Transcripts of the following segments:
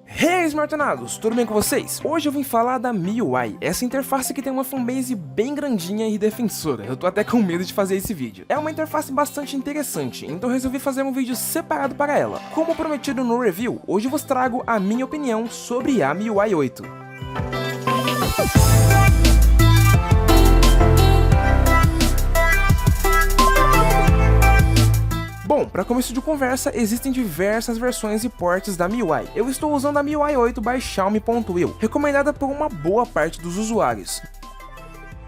Hey, Smartonados, tudo bem com vocês? Hoje eu vim falar da MIUI, essa interface que tem uma fanbase bem grandinha e defensora. Eu tô até com medo de fazer esse vídeo. É uma interface bastante interessante, então resolvi fazer um vídeo separado para ela. Como prometido no review, hoje eu vos trago a minha opinião sobre a MIUI 8. Bom, para começo de conversa, existem diversas versões e portes da MIUI. Eu estou usando a MIUI 8 by Xiaomi.eu, recomendada por uma boa parte dos usuários.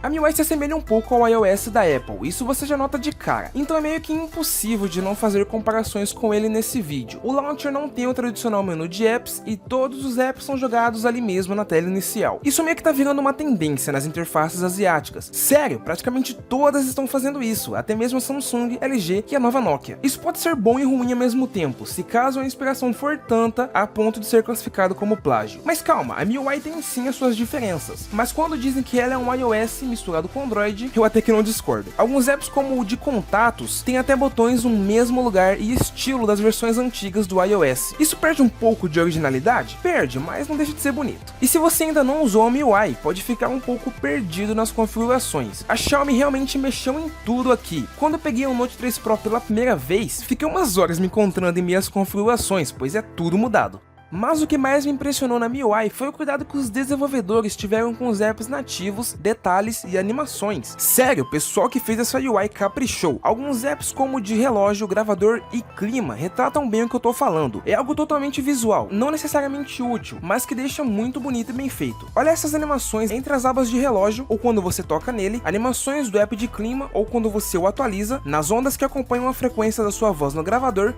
A MIUI se assemelha um pouco ao iOS da Apple, isso você já nota de cara, então é meio que impossível de não fazer comparações com ele nesse vídeo. O launcher não tem o tradicional menu de apps e todos os apps são jogados ali mesmo na tela inicial. Isso meio que tá virando uma tendência nas interfaces asiáticas. Sério, praticamente todas estão fazendo isso, até mesmo a Samsung, LG e a nova Nokia. Isso pode ser bom e ruim ao mesmo tempo, se caso a inspiração for tanta a ponto de ser classificado como plágio. Mas calma, a MIUI tem sim as suas diferenças, mas quando dizem que ela é um iOS misturado com Android, eu até que não discordo. Alguns apps como o de contatos tem até botões no mesmo lugar e estilo das versões antigas do iOS. Isso perde um pouco de originalidade? Perde, mas não deixa de ser bonito. E se você ainda não usou a MIUI, pode ficar um pouco perdido nas configurações. A Xiaomi realmente mexeu em tudo aqui. Quando eu peguei o Note 3 Pro pela primeira vez, fiquei umas horas me encontrando em minhas configurações, pois é tudo mudado. Mas o que mais me impressionou na MIUI foi o cuidado que os desenvolvedores tiveram com os apps nativos, detalhes e animações. Sério, o pessoal que fez essa UI caprichou. Alguns apps como o de relógio, gravador e clima retratam bem o que eu tô falando. É algo totalmente visual, não necessariamente útil, mas que deixa muito bonito e bem feito. Olha essas animações entre as abas de relógio ou quando você toca nele, animações do app de clima ou quando você o atualiza, nas ondas que acompanham a frequência da sua voz no gravador.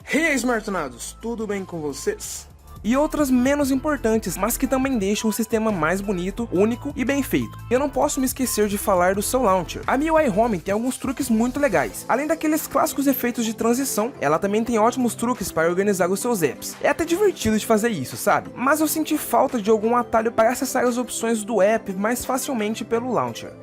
Hey, Smartonados, tudo bem com vocês? E outras menos importantes, mas que também deixam o sistema mais bonito, único e bem feito. Eu não posso me esquecer de falar do seu launcher. A MIUI Home tem alguns truques muito legais. Além daqueles clássicos efeitos de transição, ela também tem ótimos truques para organizar os seus apps. É até divertido de fazer isso, sabe? Mas eu senti falta de algum atalho para acessar as opções do app mais facilmente pelo launcher.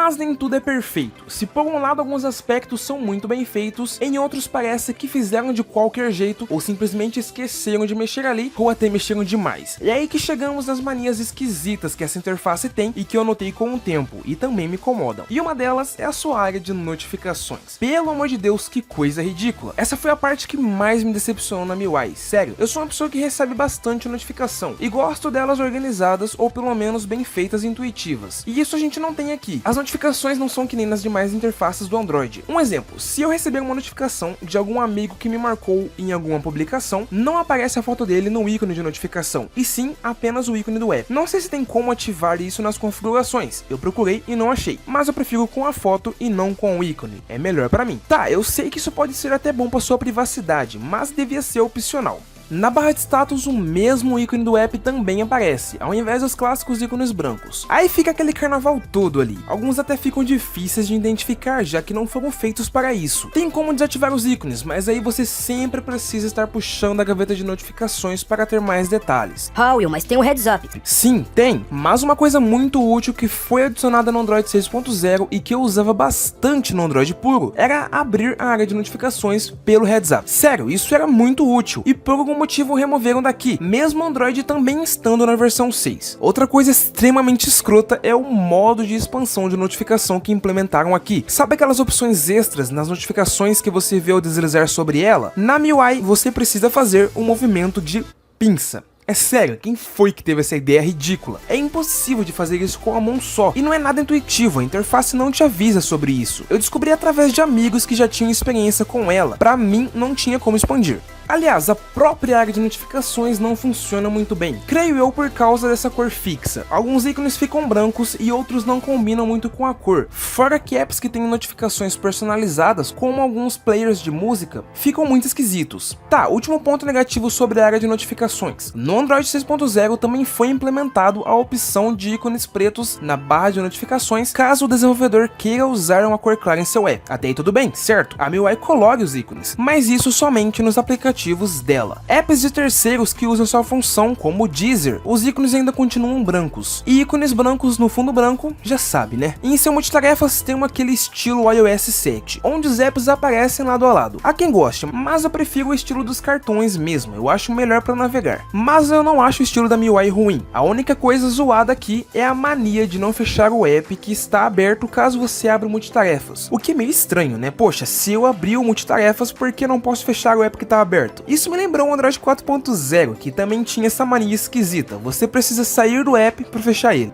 Mas nem tudo é perfeito. Se por um lado alguns aspectos são muito bem feitos, em outros parece que fizeram de qualquer jeito ou simplesmente esqueceram de mexer ali ou até mexeram demais. É aí que chegamos nas manias esquisitas que essa interface tem e que eu notei com o tempo e também me incomodam. E uma delas é a sua área de notificações. Pelo amor de Deus, que coisa ridícula. Essa foi a parte que mais me decepcionou na MIUI. Sério, eu sou uma pessoa que recebe bastante notificação e gosto delas organizadas ou pelo menos bem feitas e intuitivas. E isso a gente não tem aqui. As notificações não são que nem nas demais interfaces do Android. Um exemplo, se eu receber uma notificação de algum amigo que me marcou em alguma publicação, não aparece a foto dele no ícone de notificação, e sim apenas o ícone do app. Não sei se tem como ativar isso nas configurações, eu procurei e não achei, mas eu prefiro com a foto e não com o ícone, é melhor pra mim. Tá, eu sei que isso pode ser até bom pra sua privacidade, mas devia ser opcional. Na barra de status, o mesmo ícone do app também aparece, ao invés dos clássicos ícones brancos. Aí fica aquele carnaval todo ali. Alguns até ficam difíceis de identificar, já que não foram feitos para isso. Tem como desativar os ícones, mas aí você sempre precisa estar puxando a gaveta de notificações para ter mais detalhes. Will, mas tem um heads up. Sim, tem, mas uma coisa muito útil que foi adicionada no Android 6.0 e que eu usava bastante no Android puro, era abrir a área de notificações pelo heads up. Sério, isso era muito útil, e por algum motivo removeram daqui, mesmo o Android também estando na versão 6. Outra coisa extremamente escrota é o modo de expansão de notificação que implementaram aqui. Sabe aquelas opções extras nas notificações que você vê ao deslizar sobre ela? Na MIUI você precisa fazer um movimento de pinça. É sério, quem foi que teve essa ideia ridícula? É impossível de fazer isso com a mão só, e não é nada intuitivo, a interface não te avisa sobre isso. Eu descobri através de amigos que já tinham experiência com ela, pra mim não tinha como expandir. Aliás, a própria área de notificações não funciona muito bem, creio eu por causa dessa cor fixa. Alguns ícones ficam brancos e outros não combinam muito com a cor, fora que apps que têm notificações personalizadas, como alguns players de música, ficam muito esquisitos. Tá, último ponto negativo sobre a área de notificações. No Android 6.0 também foi implementado a opção de ícones pretos na barra de notificações, caso o desenvolvedor queira usar uma cor clara em seu app. Até aí tudo bem, certo? A MIUI coloca os ícones, mas isso somente nos aplicativos aplicativos dela. Apps de terceiros que usam sua função, como o Deezer, os ícones ainda continuam brancos. E ícones brancos no fundo branco, já sabe, né? E em seu multitarefas tem aquele estilo iOS 7, onde os apps aparecem lado a lado. Há quem goste, mas eu prefiro o estilo dos cartões mesmo, eu acho melhor para navegar. Mas eu não acho o estilo da MIUI ruim. A única coisa zoada aqui é a mania de não fechar o app que está aberto caso você abra o multitarefas. O que é meio estranho, né? Poxa, se eu abrir o multitarefas, por que não posso fechar o app que está aberto? Isso me lembrou o Android 4.0, que também tinha essa mania esquisita. Você precisa sair do app para fechar ele.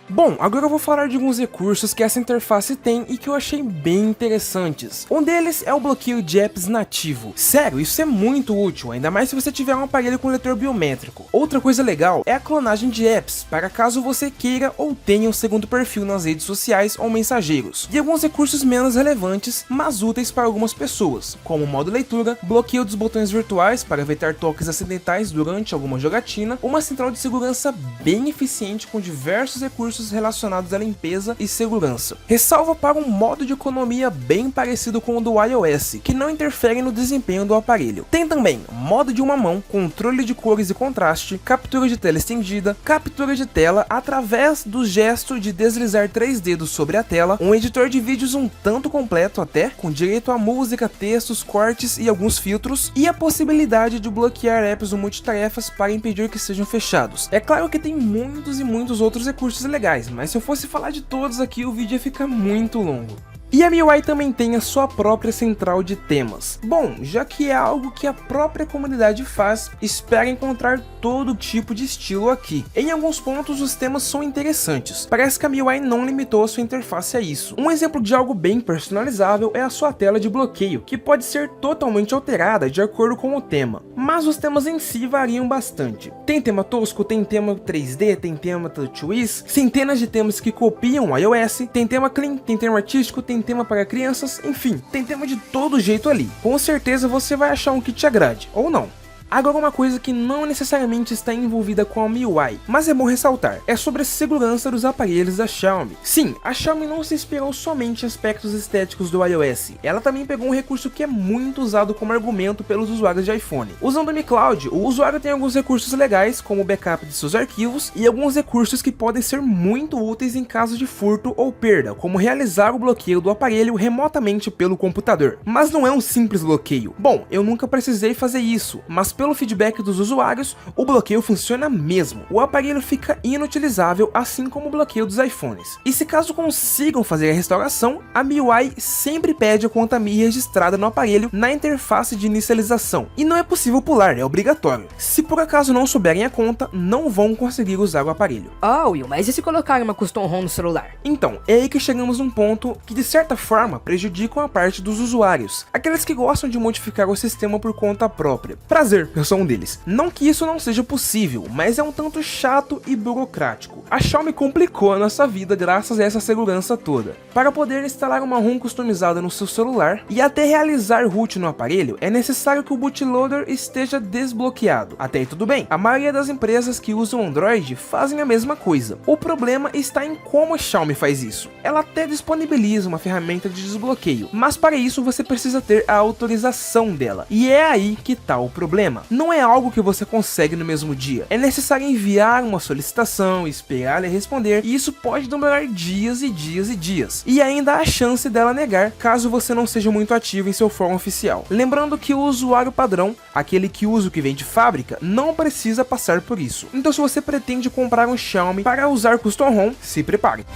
Bom, agora eu vou falar de alguns recursos que essa interface tem e que eu achei bem interessantes. Um deles é o bloqueio de apps nativo. Sério, isso é muito útil, ainda mais se você tiver um aparelho com leitor biométrico. Outra coisa legal é a clonagem de apps, para caso você queira ou tenha um segundo perfil nas redes sociais ou mensageiros. E alguns recursos menos relevantes, mas úteis para algumas pessoas, como o modo leitura, bloqueio dos botões virtuais para evitar toques acidentais durante alguma jogatina, uma central de segurança bem eficiente com diversos recursos relacionados à limpeza e segurança. Ressalva para um modo de economia bem parecido com o do iOS, que não interfere no desempenho do aparelho. Tem também modo de uma mão, controle de cores e contraste, captura de tela estendida, captura de tela através do gesto de deslizar 3 dedos sobre a tela, um editor de vídeos um tanto completo até, com direito a música, textos, cortes e alguns filtros, e a possibilidade de bloquear apps ou multitarefas para impedir que sejam fechados. É claro que tem muitos e muitos outros recursos legais, mas se eu fosse falar de todos aqui, o vídeo ia ficar muito longo. E a MIUI também tem a sua própria central de temas. Bom, já que é algo que a própria comunidade faz, espero encontrar todo tipo de estilo aqui. Em alguns pontos os temas são interessantes, parece que a MIUI não limitou a sua interface a isso. Um exemplo de algo bem personalizável é a sua tela de bloqueio, que pode ser totalmente alterada de acordo com o tema, mas os temas em si variam bastante. Tem tema tosco, tem tema 3D, tem tema TouchWiz, centenas de temas que copiam o iOS, tem tema clean, tem tema artístico, tem tema para crianças, enfim, tem tema de todo jeito ali. Com certeza você vai achar um que te agrade, ou não. Agora uma coisa que não necessariamente está envolvida com a MIUI, mas é bom ressaltar, é sobre a segurança dos aparelhos da Xiaomi. Sim, a Xiaomi não se inspirou somente em aspectos estéticos do iOS, ela também pegou um recurso que é muito usado como argumento pelos usuários de iPhone. Usando o Mi Cloud, o usuário tem alguns recursos legais, como o backup de seus arquivos, e alguns recursos que podem ser muito úteis em caso de furto ou perda, como realizar o bloqueio do aparelho remotamente pelo computador. Mas não é um simples bloqueio. Bom, eu nunca precisei fazer isso, mas pelo feedback dos usuários, o bloqueio funciona mesmo. O aparelho fica inutilizável, assim como o bloqueio dos iPhones. E se caso consigam fazer a restauração, a MIUI sempre pede a conta Mi registrada no aparelho na interface de inicialização. E não é possível pular, é obrigatório. Se por acaso não souberem a conta, não vão conseguir usar o aparelho. Oh, Will, mas e se colocar uma custom ROM no celular? Então, é aí que chegamos num ponto que de certa forma prejudicam a parte dos usuários, aqueles que gostam de modificar o sistema por conta própria. Prazer, eu sou um deles. Não que isso não seja possível, mas é um tanto chato e burocrático. A Xiaomi complicou a nossa vida graças a essa segurança toda. Para poder instalar uma ROM customizada no seu celular e até realizar root no aparelho, é necessário que o bootloader esteja desbloqueado. Até aí tudo bem, a maioria das empresas que usam Android fazem a mesma coisa. O problema está em como a Xiaomi faz isso. Ela até disponibiliza uma ferramenta de desbloqueio, mas para isso você precisa ter a autorização dela. E é aí que tá o problema. Não é algo que você consegue no mesmo dia. É necessário enviar uma solicitação, esperar ela responder, e isso pode demorar dias e dias e dias. E ainda há a chance dela negar, caso você não seja muito ativo em seu fórum oficial. Lembrando que o usuário padrão, aquele que usa o que vem de fábrica, não precisa passar por isso. Então se você pretende comprar um Xiaomi para usar custom ROM, se prepare.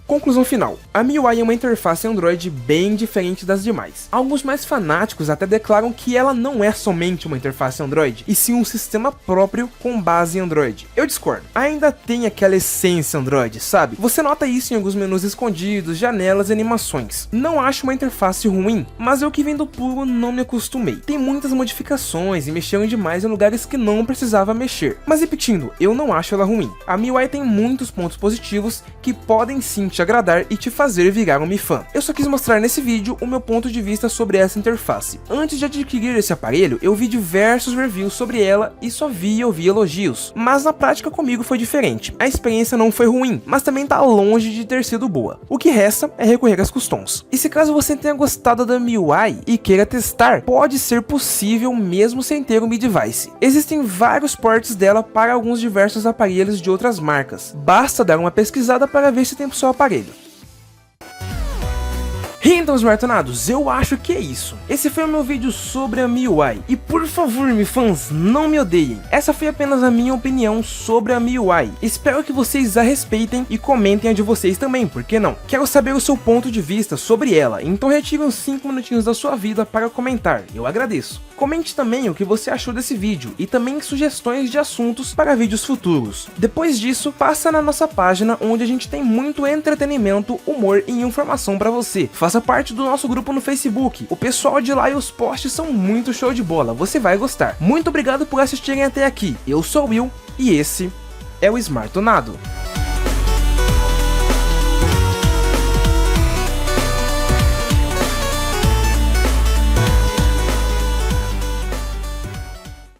Conclusão final, a MIUI é uma interface Android bem diferente das demais. Alguns mais fanáticos até declaram que ela não é somente uma interface Android, e sim um sistema próprio com base em Android. Eu discordo, ainda tem aquela essência Android, sabe? Você nota isso em alguns menus escondidos, janelas e animações. Não acho uma interface ruim, mas eu que vem do puro não me acostumei. Tem muitas modificações e mexeram demais em lugares que não precisava mexer. Mas repetindo, eu não acho ela ruim. A MIUI tem muitos pontos positivos que podem sim te agradar e te fazer virar um Mi fã. Eu só quis mostrar nesse vídeo o meu ponto de vista sobre essa interface. Antes de adquirir esse aparelho, eu vi diversos reviews sobre ela e só vi e ouvi elogios, mas na prática comigo foi diferente. A experiência não foi ruim, mas também tá longe de ter sido boa. O que resta é recorrer às customs. E se caso você tenha gostado da MIUI e queira testar, pode ser possível mesmo sem ter um Mi Device. Existem vários ports dela para alguns diversos aparelhos de outras marcas. Basta dar uma pesquisada para ver se tem pro seu aparelho. Então, Smartonados, eu acho que é isso. Esse foi o meu vídeo sobre a MIUI. E por favor, Mi fãs, não me odeiem. Essa foi apenas a minha opinião sobre a MIUI. Espero que vocês a respeitem e comentem a de vocês também, por que não? Quero saber o seu ponto de vista sobre ela, então retire uns 5 minutinhos da sua vida para comentar, eu agradeço. Comente também o que você achou desse vídeo e também sugestões de assuntos para vídeos futuros. Depois disso, passa na nossa página onde a gente tem muito entretenimento, humor e informação para você. Faça parte do nosso grupo no Facebook. O pessoal de lá e os posts são muito show de bola, você vai gostar. Muito obrigado por assistirem até aqui. Eu sou o Will e esse é o Smartonado.